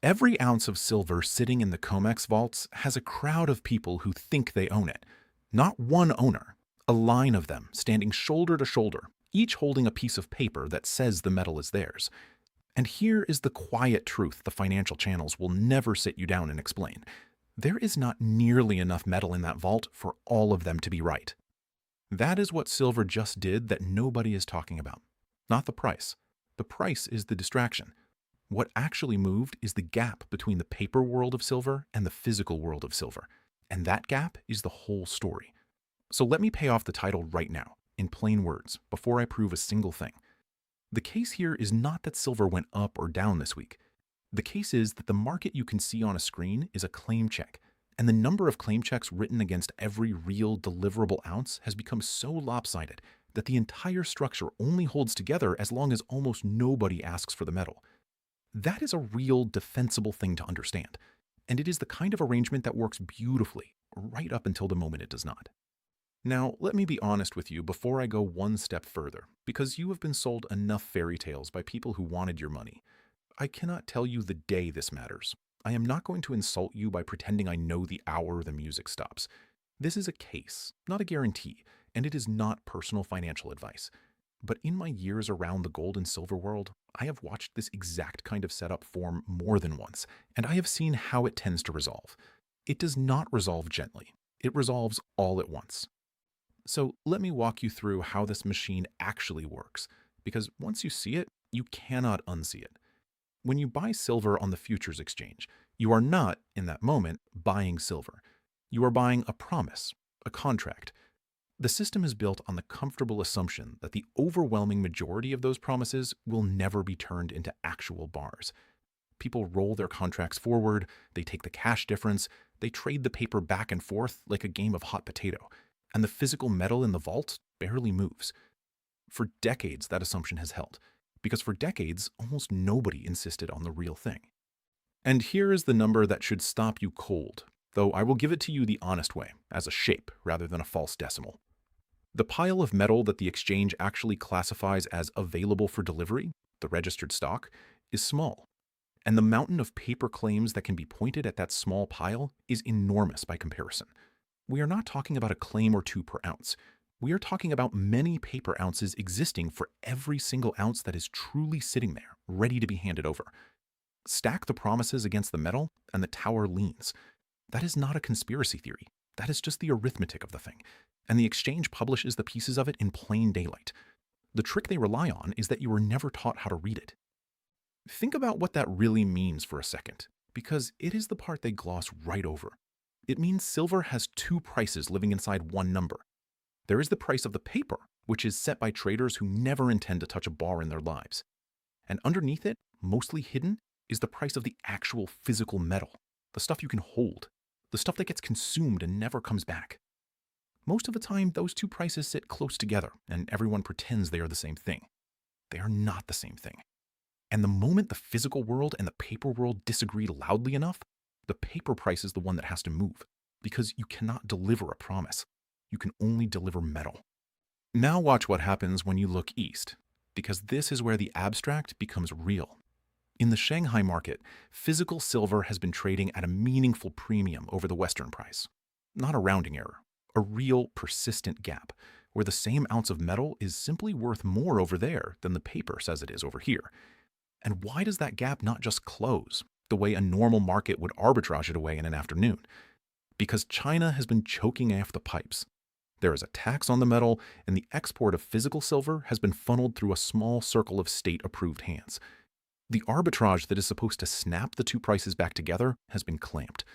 Every ounce of silver sitting in the COMEX vaults has a crowd of people who think they own it. Not one owner, a line of them standing shoulder to shoulder, each holding a piece of paper that says the metal is theirs. And here is the quiet truth the financial channels will never sit you down and explain. There is not nearly enough metal in that vault for all of them to be right. That is what silver just did that nobody is talking about. Not the price. The price is the distraction. What actually moved is the gap between the paper world of silver and the physical world of silver. And that gap is the whole story. So let me pay off the title right now, in plain words, before I prove a single thing. The case here is not that silver went up or down this week. The case is that the market you can see on a screen is a claim check, and the number of claim checks written against every real deliverable ounce has become so lopsided that the entire structure only holds together as long as almost nobody asks for the metal. That is a real defensible thing to understand, and it is the kind of arrangement that works beautifully right up until the moment it does not. Now, let me be honest with you before I go one step further, because you have been sold enough fairy tales by people who wanted your money. I cannot tell you the day this matters. I am not going to insult you by pretending I know the hour the music stops. This is a case, not a guarantee, and it is not personal financial advice. But in my years around the gold and silver world, I have watched this exact kind of setup form more than once, and I have seen how it tends to resolve. It does not resolve gently. It resolves all at once. So let me walk you through how this machine actually works, because once you see it, you cannot unsee it. When you buy silver on the futures exchange, you are not, in that moment, buying silver. You are buying a promise, a contract. The system is built on the comfortable assumption that the overwhelming majority of those promises will never be turned into actual bars. People roll their contracts forward, they take the cash difference, they trade the paper back and forth like a game of hot potato, and the physical metal in the vault barely moves. For decades, that assumption has held, because for decades, almost nobody insisted on the real thing. And here is the number that should stop you cold, though I will give it to you the honest way, as a shape rather than a false decimal. The pile of metal that the exchange actually classifies as available for delivery, the registered stock, is small. And the mountain of paper claims that can be pointed at that small pile is enormous by comparison. We are not talking about a claim or two per ounce. We are talking about many paper ounces existing for every single ounce that is truly sitting there, ready to be handed over. Stack the promises against the metal, and the tower leans. That is not a conspiracy theory. That is just the arithmetic of the thing. And the exchange publishes the pieces of it in plain daylight. The trick they rely on is that you were never taught how to read it. Think about what that really means for a second, because it is the part they gloss right over. It means silver has two prices living inside one number. There is the price of the paper, which is set by traders who never intend to touch a bar in their lives. And underneath it, mostly hidden, is the price of the actual physical metal, the stuff you can hold, the stuff that gets consumed and never comes back. Most of the time, those two prices sit close together, and everyone pretends they are the same thing. They are not the same thing. And the moment the physical world and the paper world disagree loudly enough, the paper price is the one that has to move, because you cannot deliver a promise. You can only deliver metal. Now watch what happens when you look east, because this is where the abstract becomes real. In the Shanghai market, physical silver has been trading at a meaningful premium over the Western price. Not a rounding error, a real persistent gap, where the same ounce of metal is simply worth more over there than the paper says it is over here. And why does that gap not just close, the way a normal market would arbitrage it away in an afternoon? Because China has been choking off the pipes. There is a tax on the metal, and the export of physical silver has been funneled through a small circle of state-approved hands. The arbitrage that is supposed to snap the two prices back together has been clamped.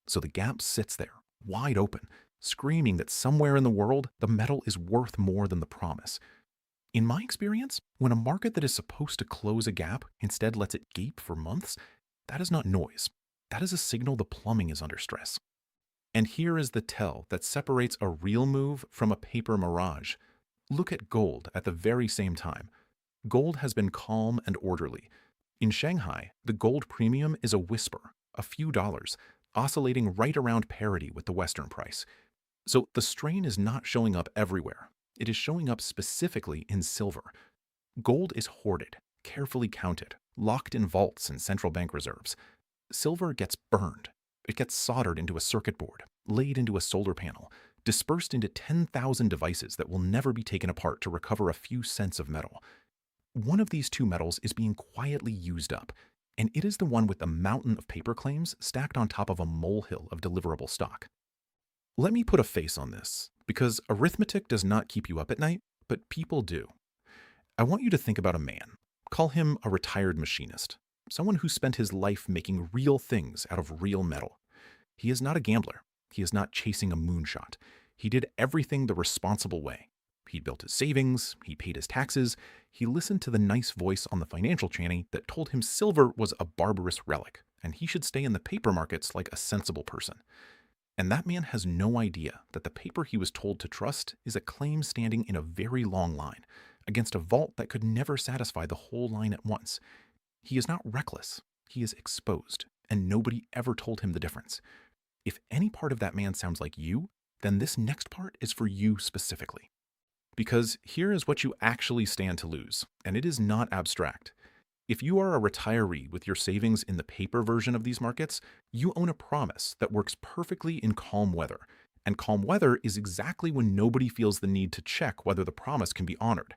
So the gap sits there, wide open, screaming that somewhere in the world, the metal is worth more than the promise. In my experience, when a market that is supposed to close a gap instead lets it gape for months, that is not noise. That is a signal the plumbing is under stress. And here is the tell that separates a real move from a paper mirage. Look at gold at the very same time. Gold has been calm and orderly. In Shanghai, the gold premium is a whisper, a few dollars, oscillating right around parity with the Western price. So the strain is not showing up everywhere. It is showing up specifically in silver. Gold is hoarded, carefully counted, locked in vaults and central bank reserves. Silver gets burned. It gets soldered into a circuit board, laid into a solar panel, dispersed into 10,000 devices that will never be taken apart to recover a few cents of metal. One of these two metals is being quietly used up, and it is the one with the mountain of paper claims stacked on top of a molehill of deliverable stock. Let me put a face on this, because arithmetic does not keep you up at night, but people do. I want you to think about a man. Call him a retired machinist, someone who spent his life making real things out of real metal. He is not a gambler. He is not chasing a moonshot. He did everything the responsible way. He built his savings, he paid his taxes, he listened to the nice voice on the financial tranny that told him silver was a barbarous relic, and he should stay in the paper markets like a sensible person. And that man has no idea that the paper he was told to trust is a claim standing in a very long line, against a vault that could never satisfy the whole line at once. He is not reckless, he is exposed, and nobody ever told him the difference. If any part of that man sounds like you, then this next part is for you specifically. Because here is what you actually stand to lose, and it is not abstract. If you are a retiree with your savings in the paper version of these markets, you own a promise that works perfectly in calm weather. And calm weather is exactly when nobody feels the need to check whether the promise can be honored.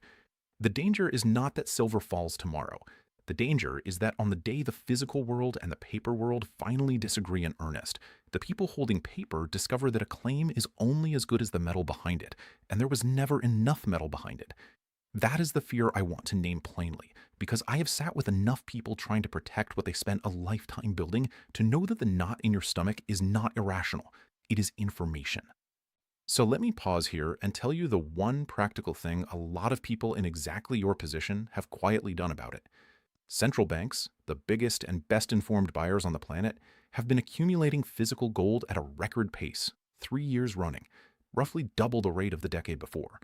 The danger is not that silver falls tomorrow. The danger is that on the day the physical world and the paper world finally disagree in earnest, the people holding paper discover that a claim is only as good as the metal behind it, and there was never enough metal behind it. That is the fear I want to name plainly, because I have sat with enough people trying to protect what they spent a lifetime building to know that the knot in your stomach is not irrational. It is information. So let me pause here and tell you the one practical thing a lot of people in exactly your position have quietly done about it. Central banks, the biggest and best informed buyers on the planet, have been accumulating physical gold at a record pace, 3 years running, roughly double the rate of the decade before.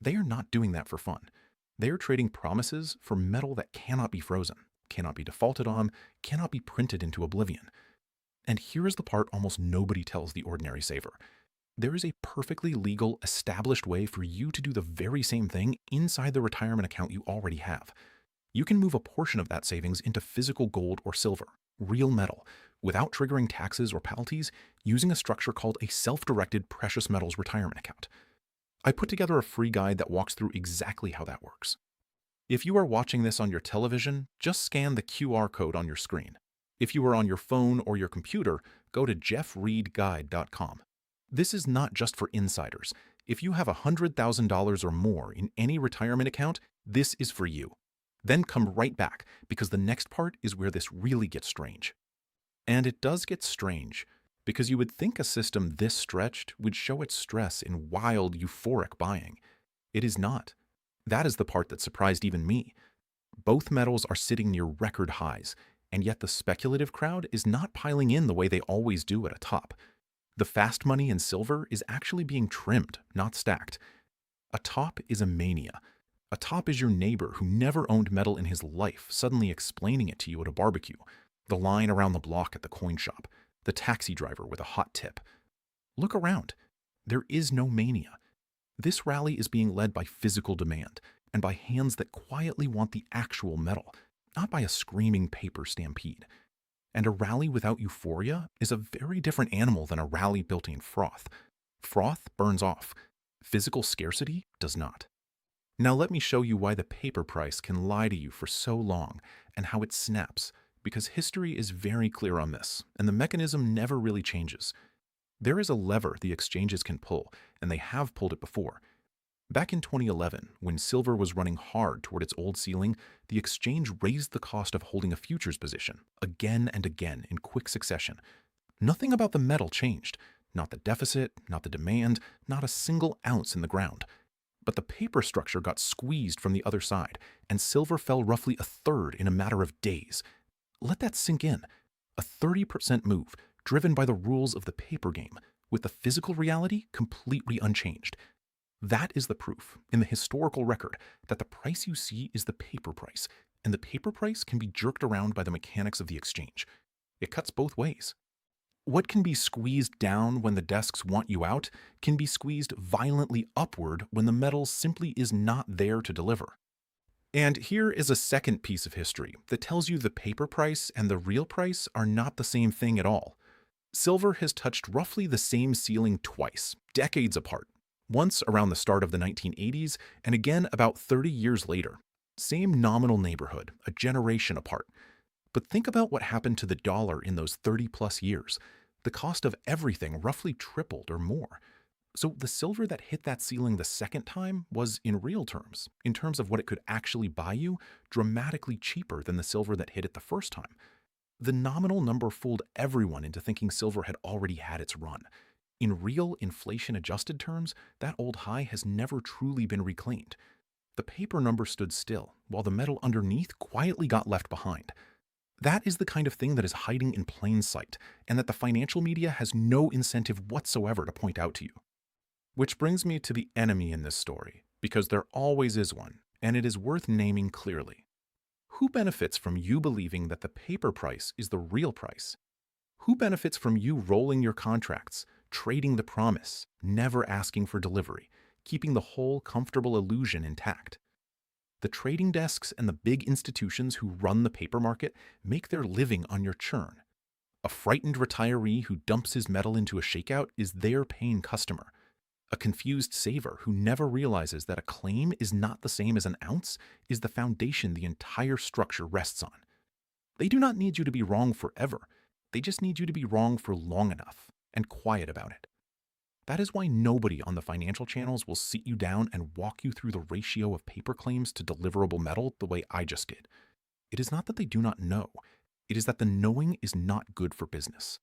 They are not doing that for fun. They are trading promises for metal that cannot be frozen, cannot be defaulted on, cannot be printed into oblivion. And here is the part almost nobody tells the ordinary saver. There is a perfectly legal, established way for you to do the very same thing inside the retirement account you already have. You can move a portion of that savings into physical gold or silver, real metal, without triggering taxes or penalties, using a structure called a self-directed precious metals retirement account. I put together a free guide that walks through exactly how that works. If you are watching this on your television, just scan the QR code on your screen. If you are on your phone or your computer, go to jeffreedguide.com. This is not just for insiders. If you have $100,000 or more in any retirement account, this is for you. Then come right back, because the next part is where this really gets strange. And it does get strange, because you would think a system this stretched would show its stress in wild, euphoric buying. It is not. That is the part that surprised even me. Both metals are sitting near record highs, and yet the speculative crowd is not piling in the way they always do at a top. The fast money in silver is actually being trimmed, not stacked. A top is a mania. A top is your neighbor who never owned metal in his life suddenly explaining it to you at a barbecue, the line around the block at the coin shop, the taxi driver with a hot tip. Look around. There is no mania. This rally is being led by physical demand and by hands that quietly want the actual metal, not by a screaming paper stampede. And a rally without euphoria is a very different animal than a rally built in froth. Froth burns off. Physical scarcity does not. Now let me show you why the paper price can lie to you for so long and how it snaps, because history is very clear on this, and the mechanism never really changes. There is a lever the exchanges can pull, and they have pulled it before. Back in 2011, when silver was running hard toward its old ceiling, the exchange raised the cost of holding a futures position, again and again in quick succession. Nothing about the metal changed. Not the deficit, not the demand, not a single ounce in the ground. But the paper structure got squeezed from the other side, and silver fell roughly a third in a matter of days. Let that sink in. A 30% move, driven by the rules of the paper game, with the physical reality completely unchanged. That is the proof, in the historical record, that the price you see is the paper price, and the paper price can be jerked around by the mechanics of the exchange. It cuts both ways. What can be squeezed down when the desks want you out can be squeezed violently upward when the metal simply is not there to deliver. And here is a second piece of history that tells you the paper price and the real price are not the same thing at all. Silver has touched roughly the same ceiling twice, decades apart. Once around the start of the 1980s, and again about 30 years later. Same nominal neighborhood, a generation apart. But think about what happened to the dollar in those 30 plus years. The cost of everything roughly tripled or more. So the silver that hit that ceiling the second time was, in real terms, in terms of what it could actually buy you, dramatically cheaper than the silver that hit it the first time. The nominal number fooled everyone into thinking silver had already had its run. In real inflation adjusted terms, that old high has never truly been reclaimed. The paper number stood still, while the metal underneath quietly got left behind. That is the kind of thing that is hiding in plain sight, and that the financial media has no incentive whatsoever to point out to you. Which brings me to the enemy in this story, because there always is one, and it is worth naming clearly. Who benefits from you believing that the paper price is the real price? Who benefits from you rolling your contracts, trading the promise, never asking for delivery, keeping the whole comfortable illusion intact? The trading desks and the big institutions who run the paper market make their living on your churn. A frightened retiree who dumps his metal into a shakeout is their paying customer. A confused saver who never realizes that a claim is not the same as an ounce is the foundation the entire structure rests on. They do not need you to be wrong forever. They just need you to be wrong for long enough and quiet about it. That is why nobody on the financial channels will sit you down and walk you through the ratio of paper claims to deliverable metal the way I just did. It is not that they do not know. It is that the knowing is not good for business.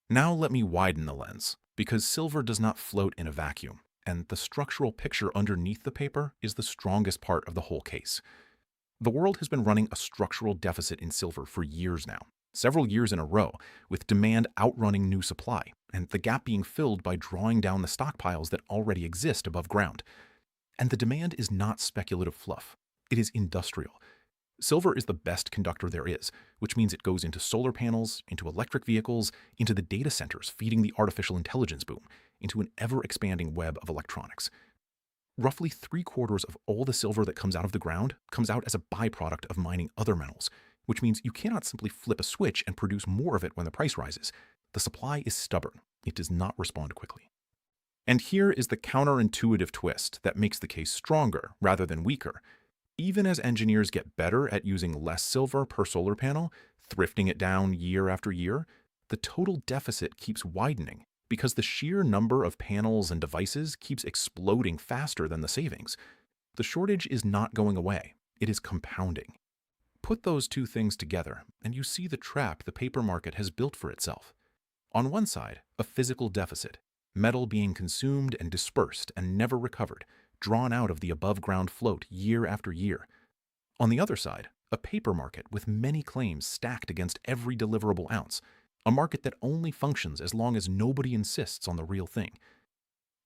Now let me widen the lens, because silver does not float in a vacuum, and the structural picture underneath the paper is the strongest part of the whole case. The world has been running a structural deficit in silver for years now, several years in a row, with demand outrunning new supply, and the gap being filled by drawing down the stockpiles that already exist above ground. And the demand is not speculative fluff. It is industrial. Silver is the best conductor there is, which means it goes into solar panels, into electric vehicles, into the data centers feeding the artificial intelligence boom, into an ever-expanding web of electronics. Roughly 3/4 of all the silver that comes out of the ground comes out as a byproduct of mining other metals, which means you cannot simply flip a switch and produce more of it when the price rises. The supply is stubborn. It does not respond quickly. And here is the counterintuitive twist that makes the case stronger rather than weaker. Even as engineers get better at using less silver per solar panel, thrifting it down year after year, the total deficit keeps widening because the sheer number of panels and devices keeps exploding faster than the savings. The shortage is not going away. It is compounding. Put those two things together, and you see the trap the paper market has built for itself. On one side, a physical deficit, metal being consumed and dispersed and never recovered, drawn out of the above-ground float year after year. On the other side, a paper market with many claims stacked against every deliverable ounce, a market that only functions as long as nobody insists on the real thing.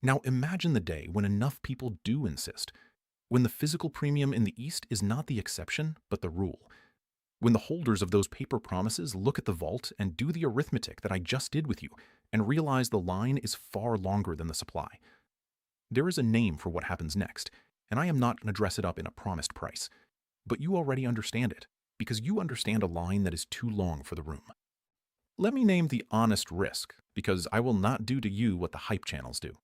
Now imagine the day when enough people do insist, when the physical premium in the East is not the exception, but the rule. When the holders of those paper promises look at the vault and do the arithmetic that I just did with you and realize the line is far longer than the supply. There is a name for what happens next, and I am not going to dress it up in a promised price. But you already understand it, because you understand a line that is too long for the room. Let me name the honest risk, because I will not do to you what the hype channels do.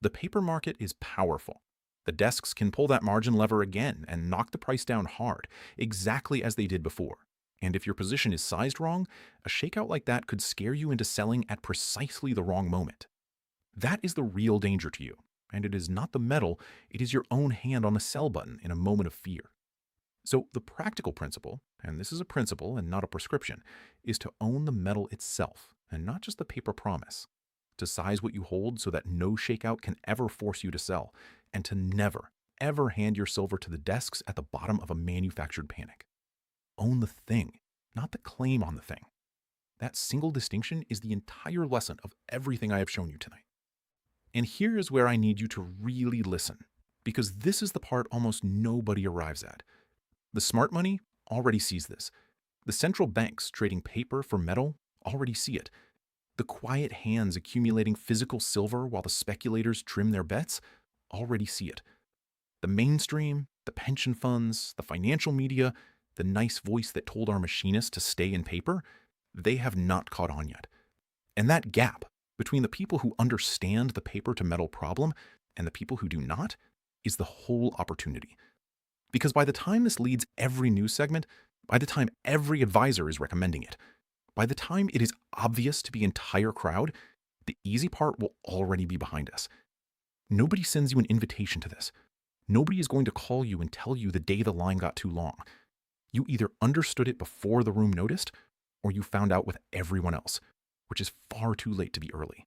The paper market is powerful. The desks can pull that margin lever again and knock the price down hard, exactly as they did before. And if your position is sized wrong, a shakeout like that could scare you into selling at precisely the wrong moment. That is the real danger to you, and it is not the metal, it is your own hand on a sell button in a moment of fear. So the practical principle, and this is a principle and not a prescription, is to own the metal itself, and not just the paper promise. To size what you hold so that no shakeout can ever force you to sell, and to never, ever hand your silver to the desks at the bottom of a manufactured panic. Own the thing, not the claim on the thing. That single distinction is the entire lesson of everything I have shown you tonight. And here is where I need you to really listen, because this is the part almost nobody arrives at. The smart money already sees this. The central banks trading paper for metal already see it. The quiet hands accumulating physical silver while the speculators trim their bets already see it. The mainstream, the pension funds, the financial media, the nice voice that told our machinists to stay in paper, they have not caught on yet. And that gap between the people who understand the paper to metal problem and the people who do not is the whole opportunity. Because by the time this leads every news segment, by the time every advisor is recommending it, by the time it is obvious to the entire crowd, the easy part will already be behind us. Nobody sends you an invitation to this. Nobody is going to call you and tell you the day the line got too long. You either understood it before the room noticed, or you found out with everyone else, which is far too late to be early.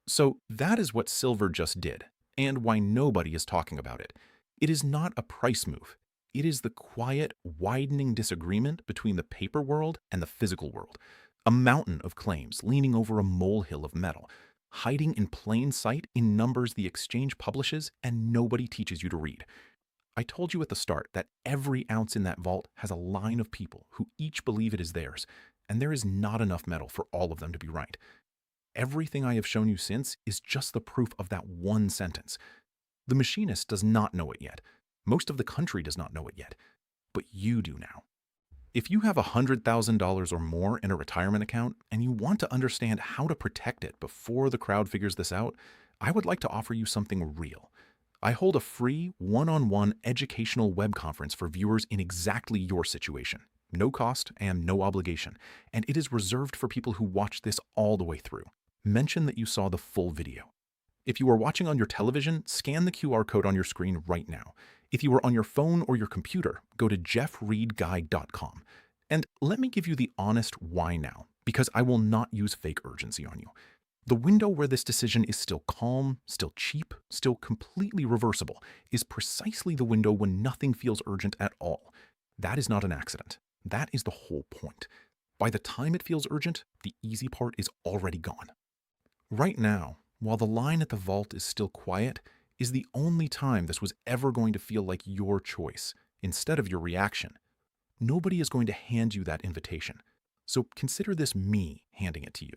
So that is what silver just did, and why nobody is talking about it. It is not a price move. It is the quiet, widening disagreement between the paper world and the physical world. A mountain of claims leaning over a molehill of metal, hiding in plain sight in numbers the exchange publishes and nobody teaches you to read. I told you at the start that every ounce in that vault has a line of people who each believe it is theirs, and there is not enough metal for all of them to be right. Everything I have shown you since is just the proof of that one sentence. The machinist does not know it yet. Most of the country does not know it yet. But you do now. If you have $100,000 or more in a retirement account and you want to understand how to protect it before the crowd figures this out, I would like to offer you something real. I hold a free one-on-one educational web conference for viewers in exactly your situation. No cost and no obligation. And it is reserved for people who watch this all the way through. Mention that you saw the full video. If you are watching on your television, scan the QR code on your screen right now. If you are on your phone or your computer, go to jeffreedguide.com. And let me give you the honest why now, because I will not use fake urgency on you. The window where this decision is still calm, still cheap, still completely reversible, is precisely the window when nothing feels urgent at all. That is not an accident. That is the whole point. By the time it feels urgent, the easy part is already gone. Right now, while the line at the vault is still quiet, is the only time this was ever going to feel like your choice instead of your reaction. Nobody is going to hand you that invitation. So consider this me handing it to you.